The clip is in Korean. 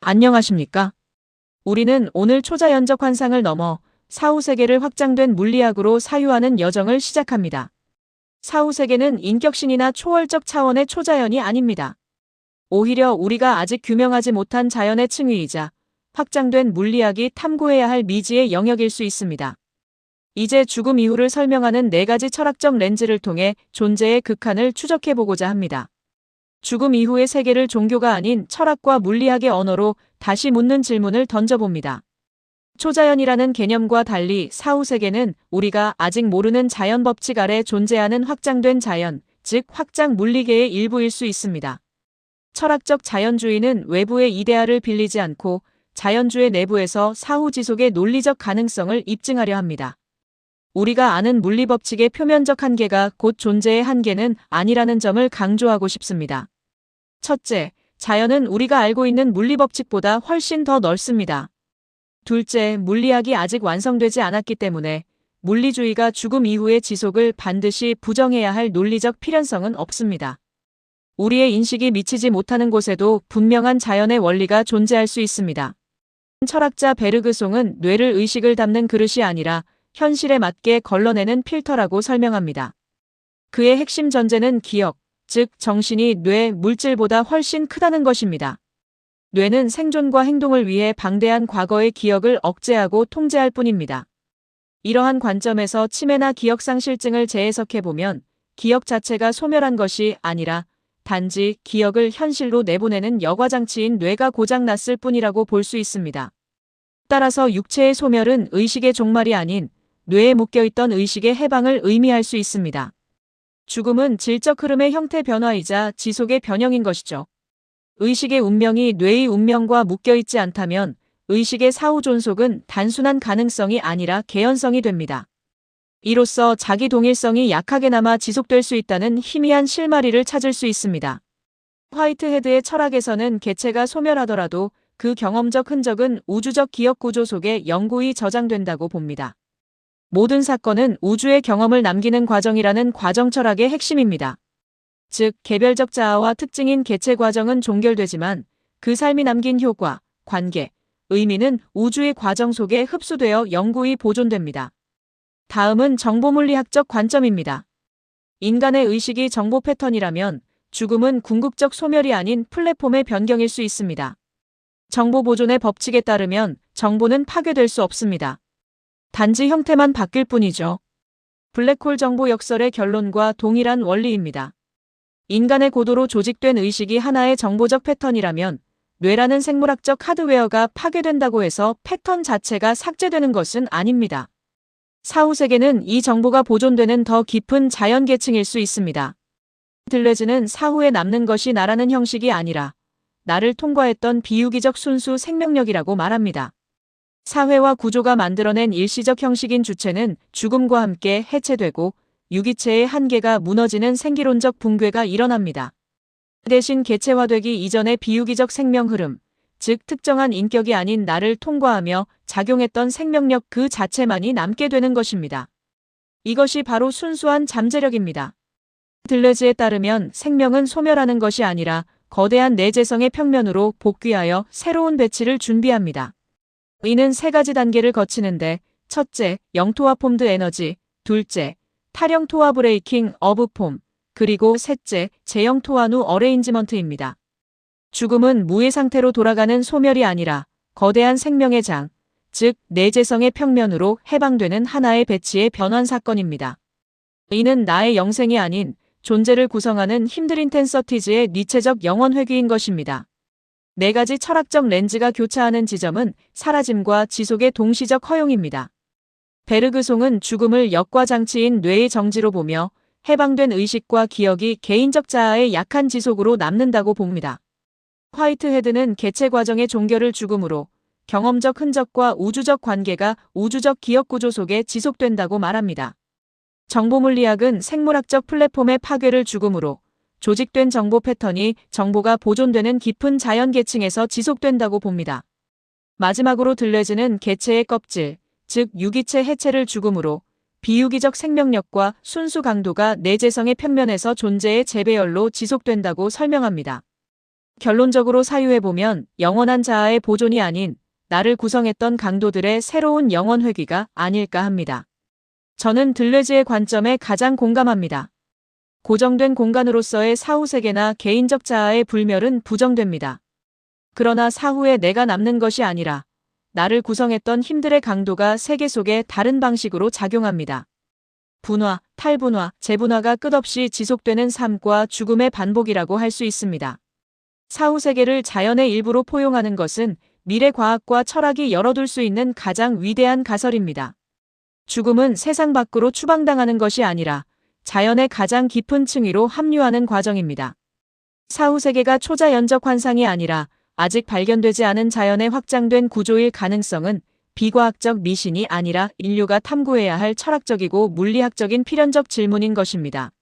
안녕하십니까? 우리는 오늘 초자연적 환상을 넘어 사후세계를 확장된 물리학으로 사유하는 여정을 시작합니다. 사후세계는 인격신이나 초월적 차원의 초자연이 아닙니다. 오히려 우리가 아직 규명하지 못한 자연의 층위이자 확장된 물리학이 탐구해야 할 미지의 영역일 수 있습니다. 이제 죽음 이후를 설명하는 4가지 철학적 렌즈를 통해 존재의 극한을 추적해보고자 합니다. 죽음 이후의 세계를 종교가 아닌 철학과 물리학의 언어로 다시 묻는 질문을 던져봅니다. 초자연이라는 개념과 달리 사후세계는 우리가 아직 모르는 자연 법칙 아래 존재하는 확장된 자연, 즉 확장 물리계의 일부일 수 있습니다. 철학적 자연주의는 외부의 이데아를 빌리지 않고 자연주의 내부에서 사후 지속의 논리적 가능성을 입증하려 합니다. 우리가 아는 물리법칙의 표면적 한계가 곧 존재의 한계는 아니라는 점을 강조하고 싶습니다. 첫째, 자연은 우리가 알고 있는 물리법칙보다 훨씬 더 넓습니다. 둘째, 물리학이 아직 완성되지 않았기 때문에 물리주의가 죽음 이후의 지속을 반드시 부정해야 할 논리적 필연성은 없습니다. 우리의 인식이 미치지 못하는 곳에도 분명한 자연의 원리가 존재할 수 있습니다. 철학자 베르그송은 뇌를 의식을 담는 그릇이 아니라 현실에 맞게 걸러내는 필터라고 설명합니다. 그의 핵심 전제는 기억, 즉 정신이 뇌 물질보다 훨씬 크다는 것입니다. 뇌는 생존과 행동을 위해 방대한 과거의 기억을 억제하고 통제할 뿐입니다. 이러한 관점에서 치매나 기억상실증을 재해석해보면 기억 자체가 소멸한 것이 아니라 단지 기억을 현실로 내보내는 여과장치인 뇌가 고장났을 뿐이라고 볼 수 있습니다. 따라서 육체의 소멸은 의식의 종말이 아닌 뇌에 묶여있던 의식의 해방을 의미할 수 있습니다. 죽음은 질적 흐름의 형태 변화이자 지속의 변형인 것이죠. 의식의 운명이 뇌의 운명과 묶여있지 않다면 의식의 사후 존속은 단순한 가능성이 아니라 개연성이 됩니다. 이로써 자기 동일성이 약하게나마 지속될 수 있다는 희미한 실마리를 찾을 수 있습니다. 화이트헤드의 철학에서는 개체가 소멸하더라도 그 경험적 흔적은 우주적 기억 구조 속에 영구히 저장된다고 봅니다. 모든 사건은 우주의 경험을 남기는 과정이라는 과정 철학의 핵심입니다. 즉, 개별적 자아와 특징인 개체 과정은 종결되지만 그 삶이 남긴 효과, 관계, 의미는 우주의 과정 속에 흡수되어 영구히 보존됩니다. 다음은 정보물리학적 관점입니다. 인간의 의식이 정보 패턴이라면 죽음은 궁극적 소멸이 아닌 플랫폼의 변경일 수 있습니다. 정보 보존의 법칙에 따르면 정보는 파괴될 수 없습니다. 단지 형태만 바뀔 뿐이죠. 블랙홀 정보 역설의 결론과 동일한 원리입니다. 인간의 고도로 조직된 의식이 하나의 정보적 패턴이라면 뇌라는 생물학적 하드웨어가 파괴된다고 해서 패턴 자체가 삭제되는 것은 아닙니다. 사후세계는 이 정보가 보존되는 더 깊은 자연계층일 수 있습니다. 들레즈는 사후에 남는 것이 나라는 형식이 아니라 나를 통과했던 비유기적 순수 생명력이라고 말합니다. 사회와 구조가 만들어낸 일시적 형식인 주체는 죽음과 함께 해체되고 유기체의 한계가 무너지는 생기론적 붕괴가 일어납니다. 대신 개체화되기 이전의 비유기적 생명 흐름, 즉 특정한 인격이 아닌 나를 통과하며 작용했던 생명력 그 자체만이 남게 되는 것입니다. 이것이 바로 순수한 잠재력입니다. 들레즈에 따르면 생명은 소멸하는 것이 아니라 거대한 내재성의 평면으로 복귀하여 새로운 배치를 준비합니다. 이는 3가지 단계를 거치는데 첫째, 영토화 폼드 에너지, 둘째, 탈영토화 브레이킹 어브 폼, 그리고 셋째, 재영토화 누 어레인지먼트입니다. 죽음은 무의 상태로 돌아가는 소멸이 아니라 거대한 생명의 장, 즉 내재성의 평면으로 해방되는 하나의 배치의 변환 사건입니다. 이는 나의 영생이 아닌 존재를 구성하는 힘든 인텐서티즈의 니체적 영원 회귀인 것입니다. 4가지 철학적 렌즈가 교차하는 지점은 사라짐과 지속의 동시적 허용입니다. 베르그송은 죽음을 역과장치인 뇌의 정지로 보며 해방된 의식과 기억이 개인적 자아의 약한 지속으로 남는다고 봅니다. 화이트헤드는 개체 과정의 종결을 죽음으로 경험적 흔적과 우주적 관계가 우주적 기억 구조 속에 지속된다고 말합니다. 정보물리학은 생물학적 플랫폼의 파괴를 죽음으로 조직된 정보 패턴이 정보가 보존되는 깊은 자연계층에서 지속된다고 봅니다. 마지막으로 들레즈는 개체의 껍질, 즉 유기체 해체를 죽음으로 비유기적 생명력과 순수 강도가 내재성의 평면에서 존재의 재배열로 지속된다고 설명합니다. 결론적으로 사유해보면 영원한 자아의 보존이 아닌 나를 구성했던 강도들의 새로운 영원 회귀가 아닐까 합니다. 저는 들레즈의 관점에 가장 공감합니다. 고정된 공간으로서의 사후세계나 개인적 자아의 불멸은 부정됩니다. 그러나 사후에 내가 남는 것이 아니라 나를 구성했던 힘들의 강도가 세계 속에 다른 방식으로 작용합니다. 분화, 탈분화, 재분화가 끝없이 지속되는 삶과 죽음의 반복이라고 할 수 있습니다. 사후세계를 자연의 일부로 포용하는 것은 미래 과학과 철학이 열어둘 수 있는 가장 위대한 가설입니다. 죽음은 세상 밖으로 추방당하는 것이 아니라 자연의 가장 깊은 층위로 합류하는 과정입니다. 사후세계가 초자연적 환상이 아니라 아직 발견되지 않은 자연의 확장된 구조일 가능성은 비과학적 미신이 아니라 인류가 탐구해야 할 철학적이고 물리학적인 필연적 질문인 것입니다.